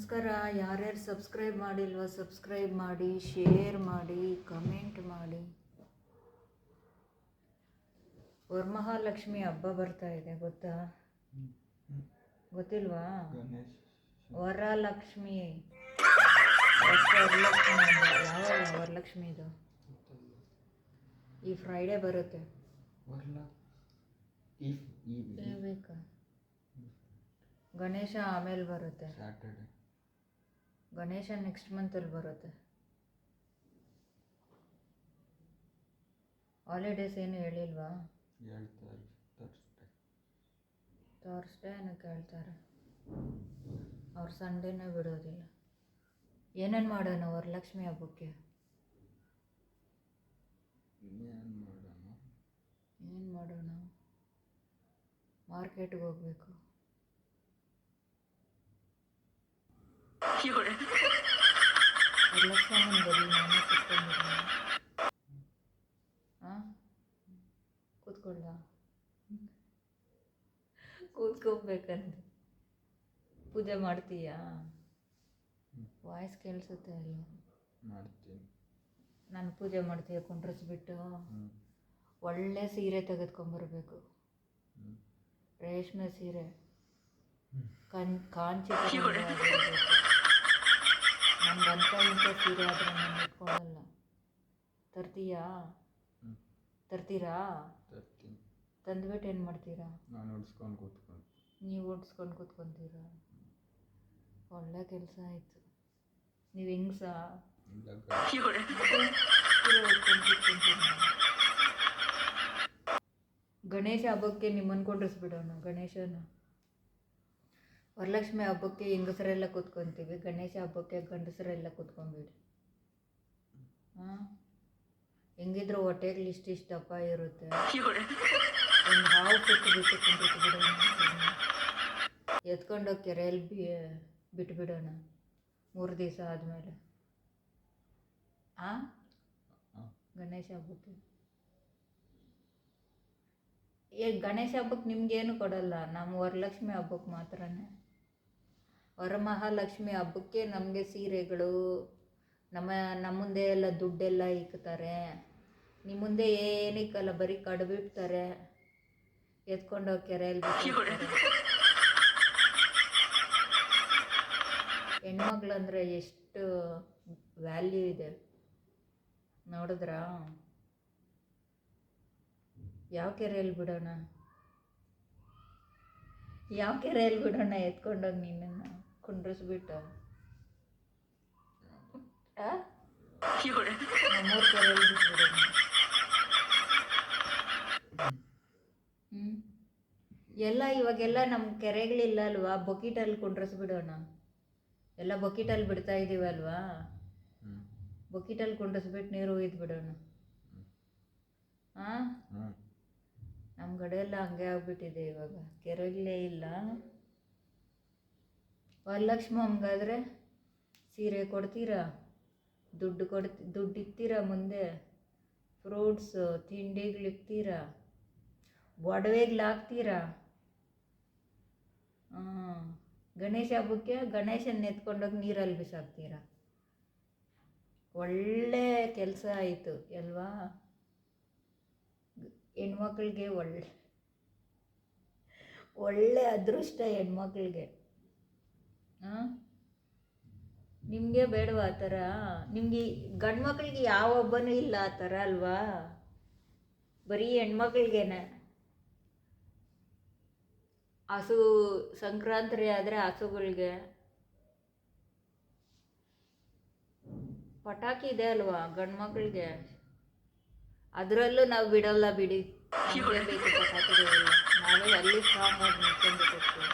ನಮಸ್ಕಾರ. ಯಾರ್ಯಾರು subscribe ಮಾಡಿಲ್ವ subscribe ಮಾಡಿ, ಶೇರ್ ಮಾಡಿ, ಕಮೆಂಟ್ ಮಾಡಿ. ವರಮಹಾಲಕ್ಷ್ಮಿ ಹಬ್ಬ ಬರ್ತಾ ಇದೆ, ಗೊತ್ತಾ? ಗೊತ್ತಿಲ್ವಾ? ವರಲಕ್ಷ್ಮಿ ವರಲಕ್ಷ್ಮಿ ಯಾವಾಗ ವರಲಕ್ಷ್ಮಿ ಇದು ಈ ಫ್ರೈಡೇ ಬರುತ್ತೆ. ಬೇಕಾ? ಗಣೇಶ ಆಮೇಲೆ ಬರುತ್ತೆ. ಸ್ಯಾಟರ್ಡೆ. ಗಣೇಶ ನೆಕ್ಸ್ಟ್ ಮಂತಲ್ಲಿ ಬರುತ್ತೆ. ಹಾಲಿಡೇಸ್ ಏನು ಹೇಳಿಲ್ವಾ? ಹೇಳ್ತಾರೆ ಥರ್ಸ್ಡೇನ ಕೇಳ್ತಾರೆ. ಅವ್ರು ಸಂಡೇನೇ ಬಿಡೋದಿಲ್ಲ. ಏನೇನು ಮಾಡೋಣ ವರಲಕ್ಷ್ಮಿ ಹಬ್ಬಕ್ಕೆ? ಏನು ಮಾಡೋಣ? ಮಾರ್ಕೆಟ್ಗೆ ಹೋಗ್ಬೇಕು. ವರಲಕ್ಷ್ಮಮ್ಮನ ಬದಲು ನಾನೇ ಕೂತ್ಕೊಂಡಿದ್ದೀನಿ. ಹಾಂ, ಕೂತ್ಕೊಳ್ಳ ಕೂತ್ಕೋಬೇಕಂತ. ಪೂಜೆ ಮಾಡ್ತೀಯಾ? ವಾಯ್ಸ್ ಕೇಳಿಸುತ್ತೆ ಅಲ್ಲ? ಮಾಡ್ತೀನಿ. ನಾನು ಪೂಜೆ ಮಾಡ್ತೀಯ ಕುಂಡ್ರಿಸ್ಬಿಟ್ಟು ಒಳ್ಳೆ ಸೀರೆ ತೆಗೆದುಕೊಂಬರ್ಬೇಕು. ರೇಷ್ಮೆ ಸೀರೆ, ಕಾಂಚಿ ನಮ್ಗಂತ ಇಂಥ ಸೀರೆ ಆದರೆ ನಾನು ಇಟ್ಕೊಳ್ಳಲ್ಲ. ತರ್ತೀರಾ? ತರ್ತೀನಿ. ತಂದ್ಬಿಟ್ಟು ಏನು ಮಾಡ್ತೀರಾ? ನಾನು ಉಡ್ಸ್ಕೊಂಡು ಕೂತ್ಕೊಂಡು. ನೀವು ಉಡ್ಸ್ಕೊಂಡು ಕೂತ್ಕೊತೀರಾ? ಒಳ್ಳೆ ಕೆಲಸ ಆಯಿತು. ನೀವು ಹೆಂಗ್ಸಾ? ಗಣೇಶ ಹಬ್ಬಕ್ಕೆ ನಿಮ್ಮನ್ನು ಕೊಂಡಿಸ್ಬಿಡೋಣ. ಗಣೇಶನ ವರಲಕ್ಷ್ಮಿ ಹಬ್ಬಕ್ಕೆ ಹೆಂಗಸರೆಲ್ಲ ಕೂತ್ಕೊತೀವಿ, ಗಣೇಶ ಹಬ್ಬಕ್ಕೆ ಗಂಡಸರೆಲ್ಲ ಕೂತ್ಕೊಂಡ್ಬಿಡಿ. ಹಾಂ, ಹೆಂಗಿದ್ರು ಹೊಟ್ಟೆಗೆ ಇಷ್ಟಿಷ್ಟು ದಪ್ಪ ಇರುತ್ತೆ. ಒಂದು ಹಾವು ಬಿಟ್ಟು ಕುಂಡಿಸ್ಬಿಡೋಣ. ಎತ್ಕೊಂಡೋಗಿ ಕೆರೆಯಲ್ಲಿ ಬಿಟ್ಬಿಡೋಣ 3 ದಿವಸ ಆದಮೇಲೆ. ಗಣೇಶ ಹಬ್ಬಕ್ಕೆ ಗಣೇಶ ಹಬ್ಬಕ್ಕೆ ನಿಮ್ಗೇನು ಕೊಡಲ್ಲ, ನಮ್ಮ ವರಲಕ್ಷ್ಮಿ ಹಬ್ಬಕ್ಕೆ ಮಾತ್ರನೇ. ವರಮಹಾಲಕ್ಷ್ಮಿ ಹಬ್ಬಕ್ಕೆ ನಮಗೆ ಸೀರೆಗಳು, ನಮ್ಮ ಮುಂದೆ ಎಲ್ಲ ದುಡ್ಡೆಲ್ಲ ಇಕ್ತಾರೆ. ನಿಮ್ಮ ಮುಂದೆ ಏನಿಕ್ಕಲ್ಲ, ಬರೀ ಕಡ್ಬಿಡ್ತಾರೆ, ಎತ್ಕೊಂಡೋಗಿ ಕೆರೆಯಲ್ಲಿ ಬಿಡ್ತಾರೆ. ಹೆಣ್ಮಕ್ಳಂದರೆ ಎಷ್ಟು ವ್ಯಾಲ್ಯೂ ಇದೆ ನೋಡಿದ್ರಾ? ಯಾವ ಕೆರೆಯಲ್ಲಿ ಬಿಡೋಣ? ಎತ್ಕೊಂಡೋಗಿ ನಿನ್ನನ್ನು ಕುಂಡ್ರಿಸ್ಬಿಟ್ಟು ನಮ್ಮೂರು ಕೆರೆಯಲ್ಲಿ ಬಿಟ್ಬಿಡೋಣ. ಎಲ್ಲ ಇವಾಗೆಲ್ಲ ನಮ್ಮ ಕೆರೆಗಳಿಲ್ಲ ಅಲ್ವಾ? ಬೊಕಿಟಲ್ಲಿ ಕುಂಡ್ರಿಸ್ಬಿಡೋಣ. ಎಲ್ಲ ಬೊಕಿಟಲ್ಲಿ ಬಿಡ್ತಾ ಇದ್ದೀವಲ್ವಾ? ಬೊಕಿಟಲ್ಲಿ ಕುಂಡ್ರಿಸ್ಬಿಟ್ಟು ನೀರು ಒಯ್ದು ಬಿಡೋಣ. ಹಾಂ, ನಮ್ಮ ಕಡೆ ಎಲ್ಲ ಹಂಗೆ ಆಗ್ಬಿಟ್ಟಿದೆ ಇವಾಗ, ಕೆರೆಗಳೇ ಇಲ್ಲ. ವರಲಕ್ಷ್ಮಿ ಹಂಗಾದ್ರೆ ಸೀರೆ ಕೊಡ್ತೀರಾ? ದುಡ್ಡು ಇಕ್ತೀರಾ ಮುಂದೆ? ಫ್ರೂಟ್ಸು ತಿಂಡಿಗಳಿಕ್ತೀರಾ? ಒಡವೆಗ್ಲಾಕ್ತೀರಾ? ಗಣೇಶ ಹಬ್ಬಕ್ಕೆ ಗಣೇಶನ ಎತ್ಕೊಂಡೋಗಿ ನೀರಲ್ಲಿ ಬಿಸಾಕ್ತೀರಾ? ಒಳ್ಳೆ ಕೆಲಸ ಆಯಿತು ಅಲ್ವಾ? ಹೆಣ್ಮಕ್ಳಿಗೆ ಒಳ್ಳೆ ಅದೃಷ್ಟ ಹೆಣ್ಮಕ್ಳಿಗೆ. ನಿಮಗೆ ಬೇಡವಾ ಆ ಥರ? ನಿಮಗೆ ಗಂಡು ಮಕ್ಳಿಗೆ ಯಾವ ಹಬ್ಬನೂ ಇಲ್ಲ ಆ ಥರ ಅಲ್ವಾ? ಬರೀ ಹೆಣ್ಮಕ್ಳಿಗೇನೆ. ಹಸು ಸಂಕ್ರಾಂತಿ ಆದರೆ ಹಸುಗಳಿಗೆ ಪಟಾಕಿ ಇದೆ ಅಲ್ವಾ ಗಂಡು ಮಕ್ಳಿಗೆ? ಅದರಲ್ಲೂ ನಾವು ಬಿಡಲ್ಲ ಬಿಡಿ, ಬೇಕು ಪಟಾಕಿಗಳೆಲ್ಲ. ನಾವೇ ಅಲ್ಲಿ ಸ್ಟ್ರಾಂಗ್ ಆಗಿ ನಿಂತ್ಕೊಂಡ್ಬಿಟ್ಟಿರ್ತೀವಿ.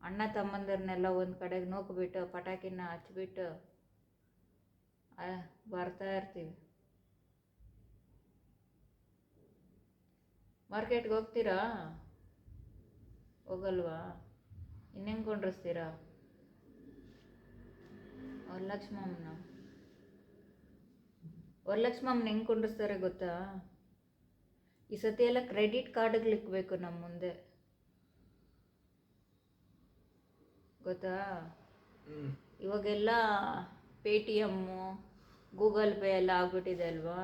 ಅಣ್ಣ ತಮ್ಮಂದಿರನ್ನೆಲ್ಲ ಒಂದು ಕಡೆಗೆ ನೂಕ್ಬಿಟ್ಟು ಪಟಾಕಿನ ಹಚ್ಬಿಟ್ಟು ಬರ್ತಾ ಇರ್ತೀವಿ. ಮಾರ್ಕೆಟ್ಗೆ ಹೋಗ್ತೀರಾ? ಹೋಗಲ್ವಾ? ಇನ್ನೇನು ಕೊಂಡಿಸ್ತೀರಾ ವರಲಕ್ಷ್ಮಮ್ಮನ ಹೆಂಗೆ ಕೊಂಡಿಸ್ತಾರೆ ಗೊತ್ತಾ? ಈ ಸತಿ ಎಲ್ಲ ಕ್ರೆಡಿಟ್ ಕಾರ್ಡ್ಗಳಿಕ್ಬೇಕು ನಮ್ಮ ಮುಂದೆ, ಗೊತ್ತಾ? ಇವಾಗೆಲ್ಲ ಪೇಟಿಎಮ್ಮು ಗೂಗಲ್ ಪೇ ಎಲ್ಲ ಆಗ್ಬಿಟ್ಟಿದೆ ಅಲ್ವಾ,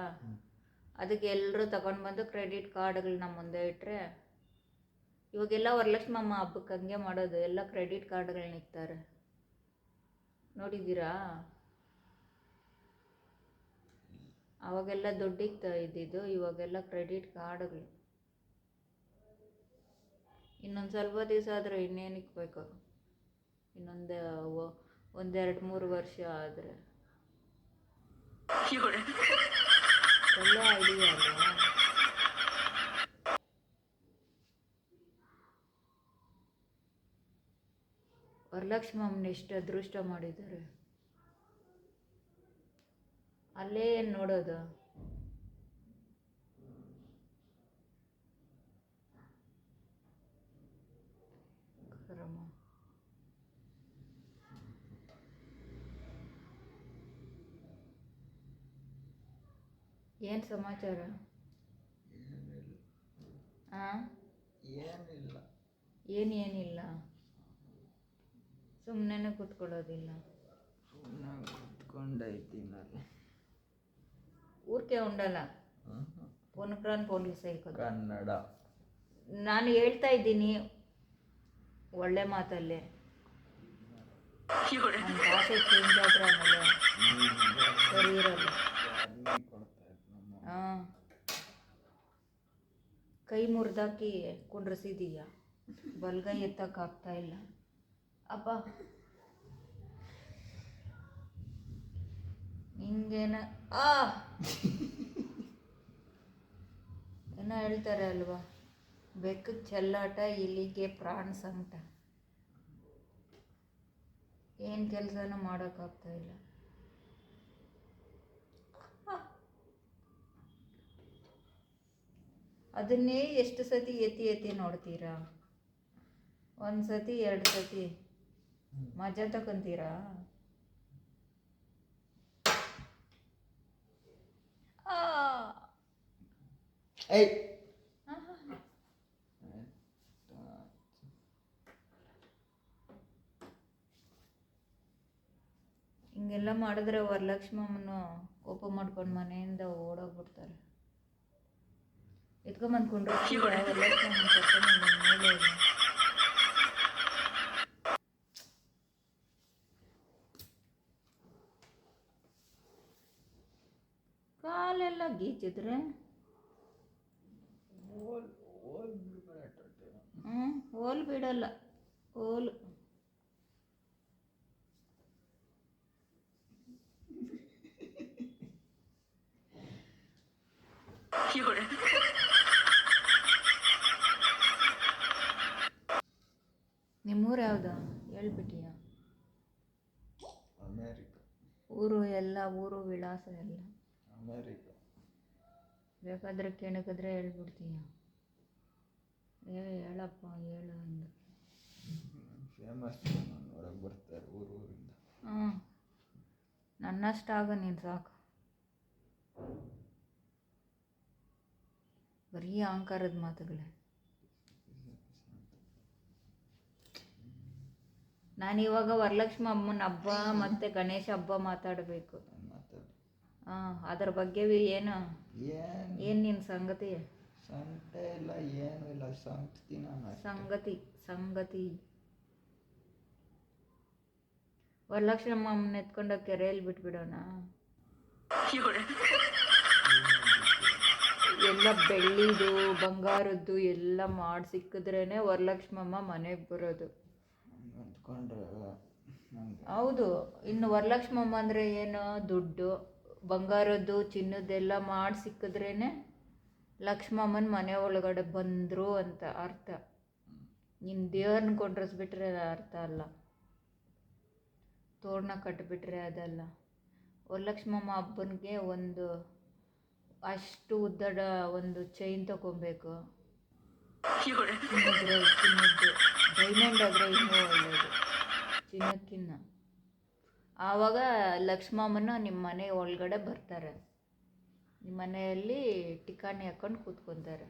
ಅದಕ್ಕೆ ಎಲ್ಲರೂ ತಗೊಂಡು ಬಂದು ಕ್ರೆಡಿಟ್ ಕಾರ್ಡ್ಗಳನ್ನ ಮುಂದೆ ಇಟ್ಟರೆ, ಇವಾಗೆಲ್ಲ ವರಲಕ್ಷ್ಮಮ್ಮ ಹಬ್ಬಕ್ಕೆ ಹಂಗೆ ಮಾಡೋದು, ಎಲ್ಲ ಕ್ರೆಡಿಟ್ ಕಾರ್ಡ್ಗಳನ್ನ ಇಕ್ತಾರೆ. ನೋಡಿದ್ದೀರಾ? ಅವಾಗೆಲ್ಲ ದುಡ್ಡಿಗೆ ಇದ್ದಿದ್ದು, ಇವಾಗೆಲ್ಲ ಕ್ರೆಡಿಟ್ ಕಾರ್ಡ್ಗಳು. ಇನ್ನೊಂದು ಸ್ವಲ್ಪ ದಿವಸ ಆದರೆ ಇನ್ನೇನು ಇಕ್ಬೇಕು, ಒಂದೆರಡು ಮೂರು ವರ್ಷ ಆದರೆ. ಒಳ್ಳೆ ಐಡಿಯಾ ಅಲ್ವಾ? ವರಲಕ್ಷ್ಮಮ್ಮನ ಎಷ್ಟು ಅದೃಷ್ಟ ಮಾಡಿದ್ದಾರೆ. ಅಲ್ಲೇ ಏನು ನೋಡೋದು? ಕರ್ಮ. ಏನು ಸಮಾಚಾರ? ಏನಿಲ್ಲ. ಏನಿಲ್ಲ, ಸುಮ್ಮನೆ ಕೂತ್ಕೊಳ್ಳೋದಿಲ್ಲ. ಸುಮ್ಮನೆ ಕೂತ್ಕೊಂಡೈತಿನಲ್ಲ. ಊರಿಕೆ ಉಂಡಲ್ಲ, ಪೊನ್ಕ್ರಾನ್ ಪೊಲೀಸ್ ಕನ್ನಡ ನಾನು ಹೇಳ್ತಾ ಇದ್ದೀನಿ ಒಳ್ಳೆ ಮಾತಲ್ಲೇ. ನನ್ನ ಭಾಷೆ ಚೇಂಜ್ ಆದ್ರೆ ಆಮೇಲೆ ಸರಿ ಇರಲ್ಲ. ಹಾಂ, ಕೈ ಮುರಿದಾಕಿ ಕುಂಡ್ರಿಸಿದೀಯ, ಬಲ್ಗೈ ಎತ್ತಕ್ಕಾಗ್ತಾ ಇಲ್ಲ. ಅಪ್ಪ ಹಿಂಗೇನ ಏನೋ ಹೇಳ್ತಾರೆ ಅಲ್ವಾ, ಬೆಕ್ಕಕ್ಕೆ ಚೆಲ್ಲಾಟ, ಇಲಿಗೆ ಪ್ರಾಣ ಸಂಕಟ. ಏನು ಕೆಲಸನೂ ಮಾಡೋಕ್ಕಾಗ್ತಾ ಇಲ್ಲ. ಅದನ್ನೇ ಎಷ್ಟು ಸತಿ ಎತ್ತಿ ನೋಡ್ತೀರಾ? ಒಂದು ಸತಿ 2 ಸತಿ ಮಜಾ ತಗೊಂತೀರಾ? ಹಿಂಗೆಲ್ಲ ಮಾಡಿದ್ರೆ ವರಲಕ್ಷ್ಮಮ್ಮನು ಕೋಪ ಮಾಡ್ಕೊಂಡು ಮನೆಯಿಂದ ಓಡೋಗ್ಬಿಡ್ತಾರೆ. ಎತ್ಕೊಂಬಂದ್ಕೊಂಡ್ರು ವರಲಕ್ಷ್ಮಮ್ಮನ ಮೇಲೆ ಕಾಲೆಲ್ಲ ಗೀಚಿದ್ರೆ ಹೋಲ್ ಬಿಡಲ್ಲ, ಹೋಲು. ನಿಮ್ಮೂರು ಯಾವುದು ಹೇಳ್ಬಿಟ್ಟಿಯ? ಅಮೇರಿಕಾ. ಊರು ಎಲ್ಲ, ಊರು ವಿಳಾಸ ಎಲ್ಲ ಅಮೇರಿಕಾ. ಬೇಕಾದ್ರೆ ಕೆಣಕಿದ್ರೆ ಹೇಳ್ಬಿಡ್ತೀಯ. ಹೇಳಪ್ಪ ಹೇಳು ಅಂದು. ಫೇಮಸ್, ಹೊರಗೆ ಬರ್ತಾರೆ ಊರಿಂದ. ನನ್ನಷ್ಟಾಗ ನೀನು ಸಾಕು. ಬರೀ ಅಹಂಕಾರದ ಮಾತುಗಳೇ. ನಾನಿವಾಗ ವರಲಕ್ಷ್ಮಿ ಅಮ್ಮನ ಹಬ್ಬ ಮತ್ತು ಗಣೇಶ ಹಬ್ಬ ಮಾತಾಡಬೇಕು. ಅದ್ರ ಬಗ್ಗೆ ಏನು ನಿನ್ನ ಸಂಗತಿ? ಇಲ್ಲ, ಏನು ಇಲ್ಲ, ಸಂಗತಿ ವರಲಕ್ಷ್ಮಿ ಅಮ್ಮನ ಎತ್ಕೊಂಡು ಕೆರೆಯಲ್ಲಿ ಬಿಟ್ಬಿಡೋಣ. ಎಲ್ಲ ಬೆಳ್ಳಿದು ಬಂಗಾರದ್ದು ಎಲ್ಲ ಮಾಡಿ ಸಿಕ್ಕಿದ್ರೇನೆ ವರಲಕ್ಷ್ಮಮ್ಮ ಮನೆಗೆ ಬರೋದು. ಹೌದು. ಇನ್ನು ವರಲಕ್ಷ್ಮಮ್ಮ ಅಂದರೆ ಏನು? ದುಡ್ಡು, ಬಂಗಾರದ್ದು, ಚಿನ್ನದ್ದೆಲ್ಲ ಮಾಡಿ ಸಿಕ್ಕಿದ್ರೇನೆ ಲಕ್ಷ್ಮಮ್ಮನ ಮನೆ ಒಳಗಡೆ ಬಂದರು ಅಂತ ಅರ್ಥ. ನಿನ್ನ ದೇವ್ರನ್ನ ಕೊಂಡ್ರಿಸ್ಬಿಟ್ರೆ ಅರ್ಥ ಅಲ್ಲ, ತೋರಣ ಕಟ್ಟಿಬಿಟ್ರೆ ಅದಲ್ಲ. ವರಲಕ್ಷ್ಮಮ್ಮ ಹಬ್ಬನಿಗೆ ಒಂದು ಅಷ್ಟು ಉದ್ದದ ಒಂದು ಚೈನ್ ತಗೊಬೇಕು. ಚಿನ್ನದ್ದು ಡೈಮಂಡ್ ಆದರೆ ಇನ್ನೂ ಒಳ್ಳೆಯದು ಚಿನ್ನಕ್ಕಿನ್ನ. ಆವಾಗ ಲಕ್ಷ್ಮಮ್ಮನ ನಿಮ್ಮ ಮನೆ ಒಳಗಡೆ ಬರ್ತಾರೆ, ನಿಮ್ಮ ಮನೆಯಲ್ಲಿ ಟಿಕಾಣಿ ಹಾಕ್ಕೊಂಡು ಕೂತ್ಕೊತಾರೆ.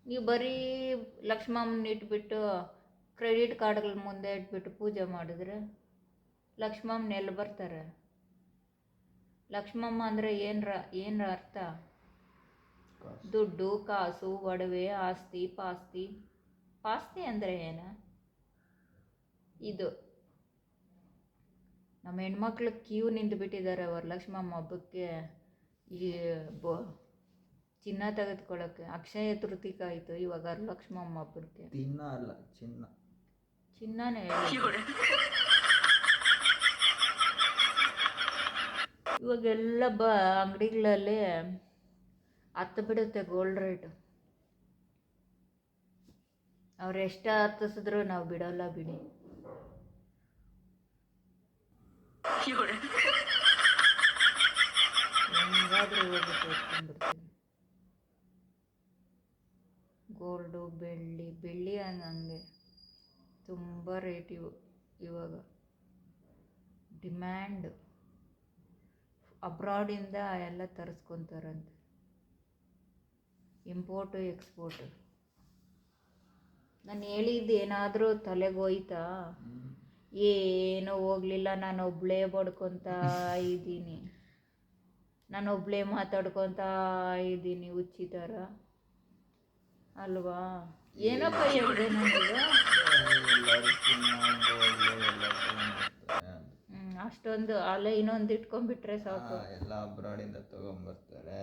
ನೀವು ಬರೀ ಲಕ್ಷ್ಮಮ್ಮನ ಇಟ್ಬಿಟ್ಟು ಕ್ರೆಡಿಟ್ ಕಾರ್ಡ್ಗಳ ಮುಂದೆ ಇಟ್ಬಿಟ್ಟು ಪೂಜೆ ಮಾಡಿದ್ರೆ ಲಕ್ಷ್ಮಮ್ಮನ ಎಲ್ಲಿ ಬರ್ತಾರೆ? ಲಕ್ಷ್ಮಮ್ಮ ಅಂದರೆ ಏನು ಅರ್ಥ? ಕಾಸು. ದುಡ್ಡು, ಕಾಸು, ಒಡವೆ, ಆಸ್ತಿ, ಪಾಸ್ತಿ. ಪಾಸ್ತಿ ಅಂದರೆ ಏನು? ಇದು ನಮ್ಮ ಹೆಣ್ಮಕ್ಳು ಕ್ಯೂ ನಿಂತು ಬಿಟ್ಟಿದ್ದಾರೆ ವರಲಕ್ಷ್ಮಮ್ಮ ಹಬ್ಬಕ್ಕೆ. ಈ ಚಿನ್ನ ತೆಗೆದುಕೊಳ್ಳೋಕ್ಕೆ ಅಕ್ಷಯ ತೃತೀಕ ಆಯಿತು, ಇವಾಗ ವರಲಕ್ಷ್ಮಮ್ಮ ಹಬ್ಬಕ್ಕೆ ದಿನ ಅಲ್ಲ, ಚಿನ್ನ. ಚಿನ್ನನೇ ಹೇಳಿ. ಇವಾಗೆಲ್ಲ ಅಂಗಡಿಗಳಲ್ಲಿ ಹತ್ತು ಬಿಡುತ್ತೆ ಗೋಲ್ಡ್ ರೇಟು. ಅವ್ರು ಎಷ್ಟು ಹತ್ತಿಸಿದ್ರು ನಾವು ಬಿಡೋಲ್ಲ ಬಿಡಿ. ಹೆಂಗಾದ್ರೂ ಹೋಗ್ಬಿಟ್ಟು ಎತ್ಕೊಂಡ್ಬಿಡ್ತೀನಿ. ಗೋಲ್ಡು, ಬೆಳ್ಳಿ ಹಂಗೆ ತುಂಬ ರೇಟ್ ಇವಾಗ ಡಿಮ್ಯಾಂಡ್. ಅಬ್ರಾಡಿಂದ ಎಲ್ಲ ತರಿಸ್ಕೊತಾರಂತೆ, ಇಂಪೋರ್ಟು ಎಕ್ಸ್ಪೋರ್ಟು. ನಾನು ಹೇಳಿದ್ದು ಏನಾದರೂ ತಲೆಗೆ ಹೋಯ್ತಾ? ಏನೂ ಹೋಗಲಿಲ್ಲ. ನಾನು ಒಬ್ಬಳೇ ಬಡ್ಕೊತಾ ಇದ್ದೀನಿ, ನಾನು ಒಬ್ಬಳೇ ಮಾತಾಡ್ಕೊತಾ ಇದ್ದೀನಿ ಹುಚ್ಚಿ ಥರ ಅಲ್ವಾ? ಏನಪ್ಪ ಹೇಳಿದೆ ನನಗೆ? ಎಲ್ಲರೂ ಚಿನ್ನ, ಗೋಲ್ಡ್ ಎಲ್ಲ ತಗೊಂಡ್ಬರ್ತಾರೆ. ಅಷ್ಟೊಂದು ಅಲ್ಲ, ಇನ್ನೊಂದು ಇಟ್ಕೊಂಡ್ಬಿಟ್ರೆ ಸಾಕು. ಎಲ್ಲ ಅಬ್ರಾಡಿಂದ ತಗೊಂಡ್ಬರ್ತಾರೆ.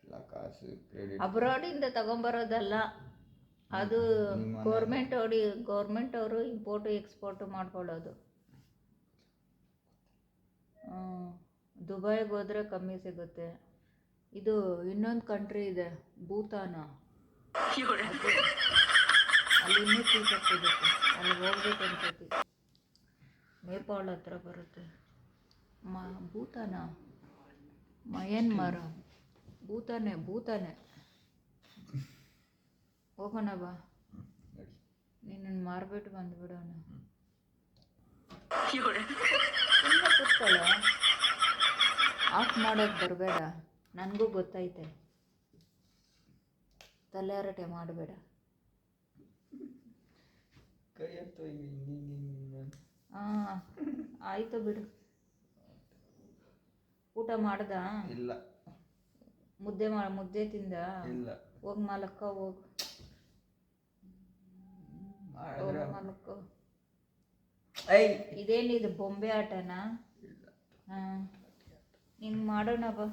ಎಲ್ಲ ಕಾಸು ಕ್ರೆಡಿಟ್. ಅಬ್ರಾಡಿಂದ ತಗೊಂಬರೋದಲ್ಲ, ಅದು ಗೌರ್ಮೆಂಟ್ ಅವರು ಇಂಪೋರ್ಟು ಎಕ್ಸ್ಪೋರ್ಟು ಮಾಡ್ಕೊಳ್ಳೋದು. ದುಬೈಗೆ ಹೋದರೆ ಕಮ್ಮಿ ಸಿಗುತ್ತೆ. ಇದು ಇನ್ನೊಂದು ಕಂಟ್ರಿ ಇದೆ, ಭೂತಾನ. ಅಲ್ಲಿ ಇನ್ನೂ ಚೀಪಾಗಿ ಸಿಗುತ್ತೆ, ಅಲ್ಲಿ ಹೋಗ್ಬೇಕು ಅನ್ಸತಿ. ನೇಪಾಳ ಹತ್ರ ಬರುತ್ತೆ. ಭೂತಾನ, ಮಯನ್ಮಾರ, ಭೂತಾನೆ. ಹೋಗೋಣ ಬಾ, ನಿನ್ನನ್ನು ಮಾರ್ಬಿಟ್ಟು ಬಂದುಬಿಡೋಣ. ಸುಮ್ಮನೆ ಕೂತ್ಕೊಳ್ಳೋ, ಆಫ್ ಮಾಡೋಕ್ಕೆ ಬರಬೇಡ. ನನಗೂ ಗೊತ್ತೈತೆ, ತಲೆ ಹರಟೆ ಮಾಡಬೇಡ. ಕೈ ಎತ್ತು ಹಿಂಗೆ. ಹಾಂ ಆಯಿತು ಬಿಡು. ಊಟ ಮಾಡ್ದ? ಇಲ್ಲ. ಮುದ್ದೆ ತಿಂದ? ಇಲ್ಲ. ಹೋಗಿ ಮಲಕ್ಕೋ, ಹೋಗು ಮಲಕ್ಕೋ. ಇದೇನಿದು ಬೊಂಬೆ ಆಟನಾ? ಹಾಂ, ನಿಂಗೆ ಮಾಡೋಣ ಬಾ.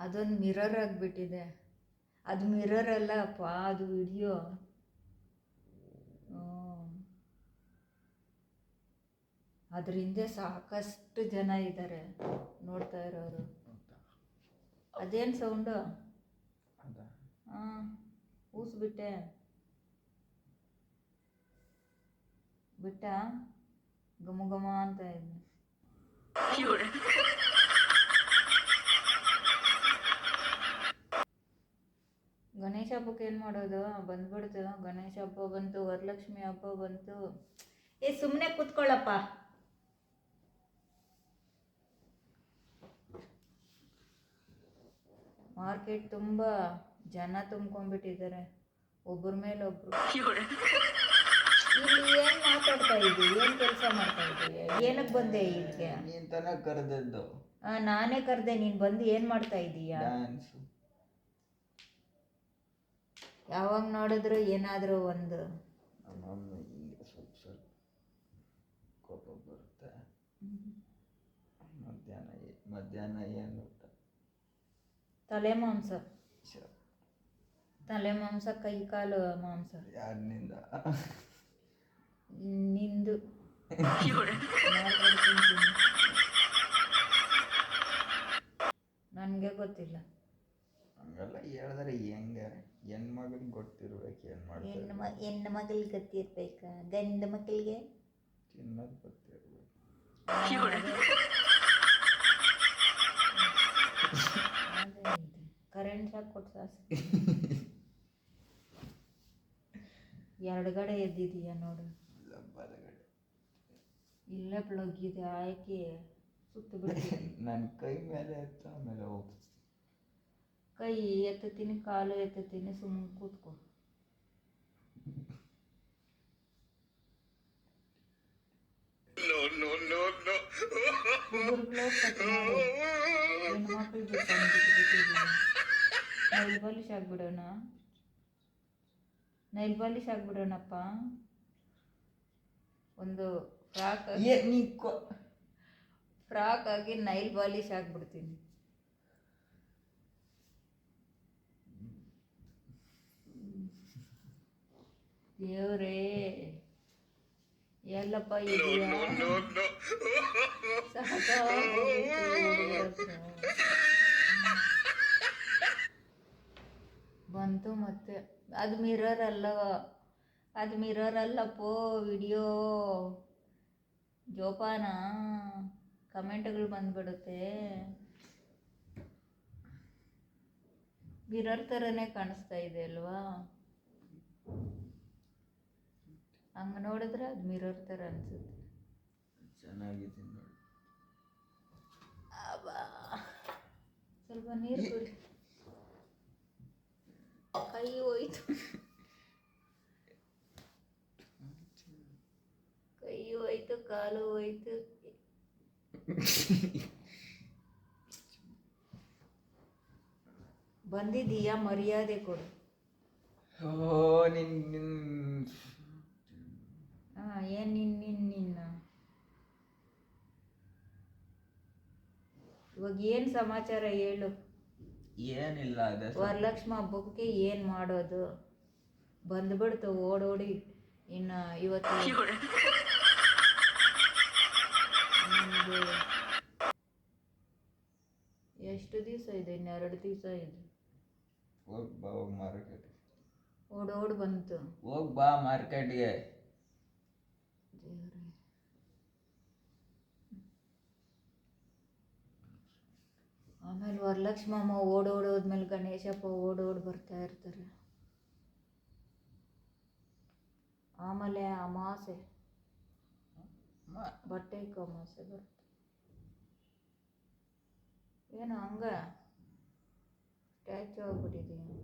ಅದೊಂದು ಮಿರರ್ ಆಗಿಬಿಟ್ಟಿದೆ. ಅದು ಮಿರರ್ ಅಲ್ಲಪ್ಪ, ಅದು ವಿಡಿಯೋ. ಅದ್ರ ಹಿಂದೆ ಸಾಕಷ್ಟು ಜನ ಇದ್ದಾರೆ ನೋಡ್ತಾ ಇರೋರು. ಅದೇನು ಸೌಂಡು? ಹಾಂ, ಊಸ್ಬಿಟ್ಟೆ ಬಿಟ್ಟ ಘಮ ಅಂತ ಇದೆ. ಗಣೇಶ ಹಬ್ಬಕ್ಕೆ ಏನು ಮಾಡೋದು? ಬಂದ್ಬಿಡ್ತು ಗಣೇಶ ಹಬ್ಬ ಬಂತು, ವರಲಕ್ಷ್ಮಿ ಹಬ್ಬ ಬಂತು. ಸುಮ್ಮನೆ ಕೂತ್ಕೊಳ್ಳಪ್ಪ. ಮಾರ್ಕೆಟ್ ತುಂಬ ಜನ ತುಂಬ್ಕೊಂಡ್ಬಿಟ್ಟಿದ್ದಾರೆ, ಒಬ್ಬರ ಮೇಲೆ ಒಬ್ರು. ಇಲ್ಲಿ ಏನು ಮಾತಾಡ್ತಾ ಇದ್ದೀವಿ? ಏನು ಕೆಲಸ ಮಾಡ್ತಾ ಇದ್ದೀವಿ? ಏನಕ್ಕೆ ಬಂದೆ ಇಲ್ಲಿಗೆ? ನೀನು ತಾನೇ ಕರೆದದ್ದು. ನಾನೇ ಕರೆದೆ, ನೀನು ಬಂದು ಏನು ಮಾಡ್ತಾ ಇದ್ದೀಯಾ? ಡ್ಯಾನ್ಸು. ಯಾವಾಗ ನೋಡಿದ್ರು ಏನಾದರೂ ಒಂದು. ನಮ್ಮಮ್ಮ ಹಿಂಗೆ ಸ್ವಲ್ಪ ಕೋಪ ಬರುತ್ತೆ. ಮಧ್ಯಾಹ್ನ ಏನು ಊಟ? ತಲೆ ಮಾಂಸ, ಕೈ ಕಾಲು ಮಾಂಸ. ಯಾರಿನಿಂದ? ನಿಂದು. ನನಗೆ ಗೊತ್ತಿಲ್ಲ. ಹಂಗೆಲ್ಲ ಹೇಳಿದ್ರೆ ಹೆಂಗೆ? ಹೆಣ್ಮಗಳಿಗೆ ಗೊತ್ತಿರ್ಬೇಕು ಏನು ಮಾಡ್ತಾರೆ. ಹೆಣ್ಣು ಮಗಳಿಗೆ ಗೊತ್ತಿರ್ಬೇಕಾ? ಗಂಡು ಮಕ್ಕಳಿಗೆ ಚಿನ್ನದ ಗೊತ್ತಿರ್ಬೇಕು. ಕರೆಂಟ್ ಶಾಕ್ ಕೊಟ್ಟು ಎರಡುಗಡೆ ಎದ್ದಿದೀಯ ನೋಡು. ಇಲ್ಲ ಬಲಗಡೆ. ಇಲ್ಲೇ ಪ್ಲಗ್ ಇದೆ ಆಯ್ಕೆ ಸುತ್ತು ಬಿಡ್ತೀನಿ. ನನ್ನ ಕೈ ಮೇಲೆ ಎತ್ತು ಆಮೇಲೆ ಹೋಗು. ಕೈ ಎತ್ತುತ್ತೀನಿ, ಕಾಲು ಎತ್ತುತ್ತೀನಿ, ಸುಮ್ಮನೆ ಕೂತ್ಕೊ. ಹುಡುಗರುಗಳು ಕಟ್ ಮಾಡಿ ಹೆಣ್ಮಕ್ಳು ಬಿಟ್ಟಿದ್ದೀನಿ. ನೈಲ್ ಪಾಲಿಶ್ ಆಗ್ಬಿಡೋಣ, ನೈಲ್ ಪಾಲಿಶ್ ಆಗ್ಬಿಡೋಣಪ್ಪ. ಒಂದು ಫ್ರಾಕ್ ಆಗಿ ನೈಲ್ ಪಾಲಿಶ್ ಆಗ್ಬಿಡ್ತೀನಿ. ದೇವ್ರೇ ಎಲ್ಲಪ್ಪ ಇದೆಯಾ ಬಂತು ಮತ್ತೆ. ಅದು ಮಿರರ್ ಅಲ್ಲ, ಅದು ಮಿರರ್ ಅಲ್ಲಪ್ಪೋ, ವಿಡಿಯೋ ಜೋಪಾನ. ಕಮೆಂಟ್ಗಳು ಬಂದ್ಬಿಡುತ್ತೆ. ಮಿರರ್ ಥರನೇ ಕಾಣಿಸ್ತಾ ಇದೆ ಅಲ್ವಾ? ಹಂಗೆ ನೋಡಿದ್ರೆ ಅದು ಮಿರರ್ ಥರ ಅನ್ಸುತ್ತೆ. ಚೆನ್ನಾಗಿದೆ ನೋಡಿ. ಸ್ವಲ್ಪ ನೀರು ಕುಡಿ. ಕೈ ಹೋಯ್ತು, ಕೈ ಹೋಯ್ತು, ಕಾಲು ಹೋಯ್ತು. ಬಂದಿದ್ದೀಯಾ? ಮರ್ಯಾದೆ ಕೊಡು. ಏನು ನಿನ್ನ ಇವಾಗ ಏನು ಸಮಾಚಾರ ಹೇಳು. ಏನಿಲ್ಲ, ಅದೇ ವರಲಕ್ಷ್ಮಿ ಹಬ್ಬಕ್ಕೆ ಏನು ಮಾಡೋದು? ಬಂದ್ಬಿಡ್ತು ಓಡೋಡಿ. ಇನ್ನು ಇವತ್ತು ಎಷ್ಟು ದಿವಸ ಇದೆ? ಇನ್ನೆರಡು ದಿವಸ ಇದೆ. ಹೋಗಿ ಬಾ, ಹೋಗಿ ಮಾರ್ಕೆಟ್. ಓಡೋಡು ಬಂತು. ಹೋಗಿ ಬಾ ಮಾರ್ಕೆಟ್ಗೆ. ಆಮೇಲೆ ವರಲಕ್ಷ್ಮಿ ಅಮ್ಮ ಓಡೋಡೋದ್ಮೇಲೆ ಗಣೇಶಪ್ಪ ಓಡೋಡಿ ಬರ್ತಾ ಇರ್ತಾರೆ. ಆಮೇಲೆ ಅಮಾಸೆ, ಬಟ್ಟೆ ಅಮಾಸೆ ಬರುತ್ತೆ. ಏನು ಹಂಗ ಸ್ಟ್ಯಾಚು ಆಗ್ಬಿಟ್ಟಿದೀಯ?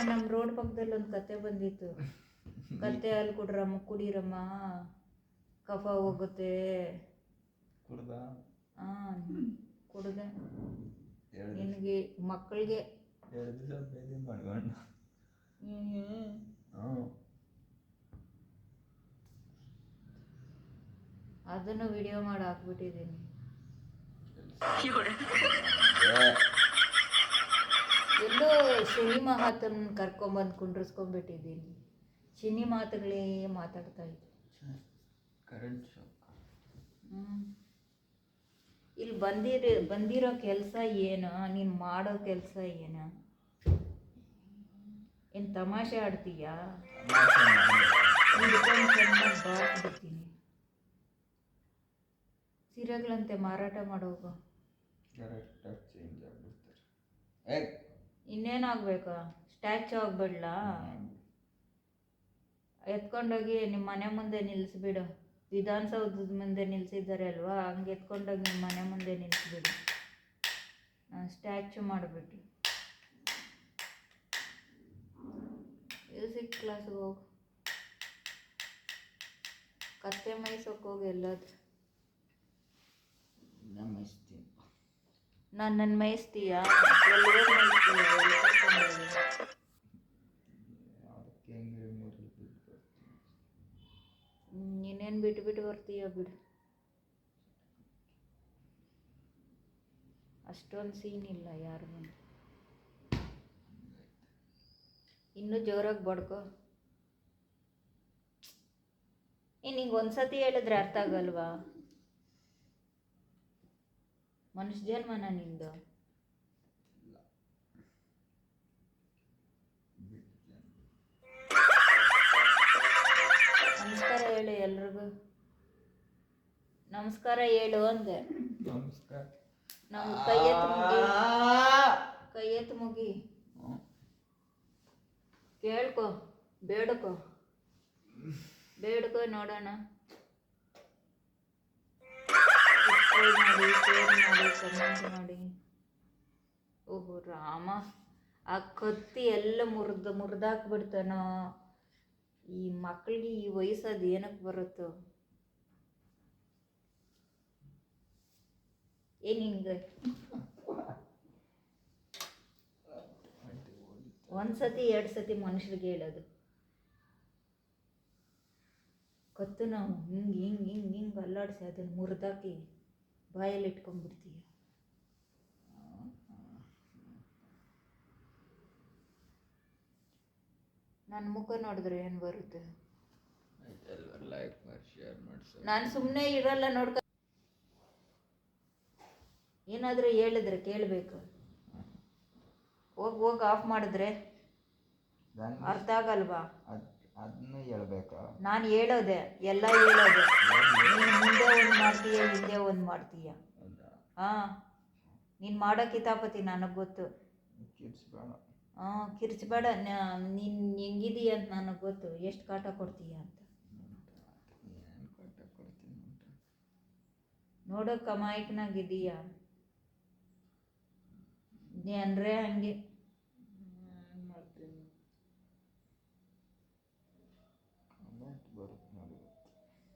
ನಮ್ಮ ರೋಡ್ ಪಕ್ಕದಲ್ಲಿ ಒಂದು ಕತೆ ಬಂದಿತ್ತು. ಕತ್ತೆ ಹಾಲು ಕುಡ್ರಮ್ಮ, ಕುಡೀರಮ್ಮ, ಕಫ ಹೋಗುತ್ತೆ. ಕುಡ್ದ? ಹಾಂ ಕುಡ್ದೆ. ನಿನಗೆ ಮಕ್ಕಳಿಗೆ 2 ದಿವಸ ಬೇದಿ ಮಾಡ್ಕೊಂಡ. ಅದನ್ನು ವಿಡಿಯೋ ಮಾಡಿ ಹಾಕ್ಬಿಟ್ಟಿದ್ದೀನಿ. ಎಲ್ಲೋ ಶನಿ ಮಹಾತ್ಮನ ಕರ್ಕೊಂಬಂದು ಕುಂಡ್ರಿಸ್ಕೊಂಡ್ಬಿಟ್ಟಿದ್ದೀನಿ. ಶನಿ ಮಾತುಗಳೇ ಮಾತಾಡ್ತಾ ಇದ್ದೆ. Current shock. ಇಲ್ಲಿ ಬಂದಿರೋ ಕೆಲಸ ಏನು? ನೀನು ಮಾಡೋ ಕೆಲಸ ಏನು? ಏನು ತಮಾಷೆ ಆಡ್ತೀಯಾ? ಚೆನ್ನಾಗಿ ಬಾರ್ಸ್ಬಿಡ್ತೀನಿ. ಸೀರೆಗಳಂತೆ ಮಾರಾಟ ಮಾಡೋಗು. ಕರೆಕ್ಟಾಗಿ ಚೇಂಜ್ ಆಗ್ಬಿಡ್ತಾರೆ. ಇನ್ನೇನಾಗಬೇಕಾ? ಸ್ಟ್ಯಾಚು ಆಗ್ಬಿಡ್ಲ? ಎತ್ಕೊಂಡೋಗಿ ನಿಮ್ಮ ಮನೆ ಮುಂದೆ ನಿಲ್ಲಿಸ್ಬಿಡು. ವಿಧಾನಸೌಧದ ಮುಂದೆ ನಿಲ್ಲಿಸಿದ್ದಾರೆ ಅಲ್ವಾ, ಹಂಗೆ ಎತ್ಕೊಂಡೋಗಿ ನಿಮ್ಮ ಮನೆ ಮುಂದೆ ನಿಲ್ಲಿಸ್ಬಿಡು. ಸ್ಟ್ಯಾಚು ಮಾಡಿಬಿಟ್ಟು ಮ್ಯೂಸಿಕ್ ಕ್ಲಾಸ್ಗೆ ಹೋಗು. ಕತ್ತೆ ಮೈಸೋಕೆ ಹೋಗಿ ಎಲ್ಲಾದ್ರೂ. ನನ್ನ ಮೇಯಿಸ್ತೀಯಾ? ನೀನೇನು ಬಿಟ್ಟು ಬರ್ತೀಯ ಬಿಡು. ಅಷ್ಟೊಂದು ಸೀನ್ ಇಲ್ಲ ಯಾರು ಬಂದು. ಇನ್ನೂ ಜೋರಾಗಿ ಬಡ್ಕೋ. ನಿಂಗೆ ಒಂದ್ಸತಿ ಹೇಳಿದ್ರೆ ಅರ್ಥ ಆಗಲ್ವಾ? ಮನುಷ್ಯ ಜನ್ಮನ ನಿಂದು. ನಮಸ್ಕಾರ ಹೇಳು ಎಲ್ರಿಗೂ. ನಮಸ್ಕಾರ ಹೇಳು ಅಂದೆ. ನಾವು ಕೈ ಎತ್ತು ಮುಗಿ, ಕೈ ಎತ್ತು ಮುಗಿ, ಕೇಳ್ಕೊ, ಬೇಡ್ಕೊ, ಬೇಡ್ಕೊ ನೋಡೋಣ. ಸಬ್ಸ್ಕ್ರೈಬ್ ಮಾಡಿ, ಶೇರ್ ಮಾಡಿ, ಕಮೆಂಟ್ ಮಾಡಿ. ಓಹೋ ರಾಮ, ಆ ಕತ್ತಿ ಎಲ್ಲ ಮುರಿದಾಕ್ಬಿಡ್ತಾನೋ. ಈ ಮಕ್ಕಳಿಗೆ ಈ ವಯಸ್ಸದು ಏನಕ್ಕೆ ಬರುತ್ತೋ ಏನು ಹಿಂಗೆ ಒಂದ್ಸತಿ 2 ಸತಿ ಮನುಷ್ಯರಿಗೆ ಹೇಳೋದು. ಕತ್ತು ನಾವು ಹಿಂಗೆ ಹಿಂಗೆ ಹಿಂಗೆ ಹಿಂಗೆ ಅಲ್ಲಾಡಿಸಿ ಅದನ್ನು ಮುರಿದಾಕಿ ಬಾಯಲ್ಲಿ ಇಟ್ಕೊಂಡ್ಬಿಡ್ತೀಯ. ನನ್ನ ಮುಖ ನೋಡಿದ್ರೆ ಏನು ಬರುತ್ತೆ? ಲೈಕ್ ಮಾಡಿ, ಶೇರ್ ಮಾಡಿ. ನಾನು ಸುಮ್ಮನೆ ಇರಲ್ಲ ನೋಡ್ಕ. ಏನಾದರೂ ಹೇಳಿದ್ರೆ ಕೇಳಬೇಕು. ಹೋಗಿ ಆಫ್ ಮಾಡಿದ್ರೆ ಅರ್ಥ ಆಗಲ್ವಾ? ಅದನ್ನ ಹೇಳ್ಬೇಕಾ? ನಾನು ಹೇಳೋದೆ, ಎಲ್ಲ ಹೇಳೋದೆ. ನೀನು ಮುಂದೆ ಒಂದು ಮಾಡ್ತೀಯ, ಹಿಂದೆ ಒಂದು ಮಾಡ್ತೀಯ. ಹಾಂ, ನೀನು ಮಾಡೋ ಕಿತಾಪತಿ ನನಗೆ ಗೊತ್ತು. ಕಿರ್ಚ್ಬೇಡ. ನೀನು ಹೆಂಗಿದೀಯ ಅಂತ ನನಗೆ ಗೊತ್ತು, ಎಷ್ಟು ಕಾಟ ಕೊಡ್ತೀಯ ಅಂತ. ನೋಡೋಕೆ ಅಮಾಯಕನಾಗಿದೀಯ ಅಂದರೆ ಹಂಗೆ.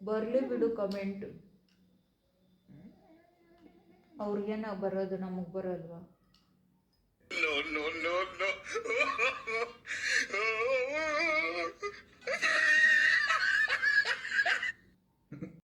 ಬರಲಿ ಬಿಡು ಕಮೆಂಟು. ಅವ್ರಿಗೇನೋ ಬರೋದು, ನಮಗೆ ಬರೋಲ್ವಾ? No.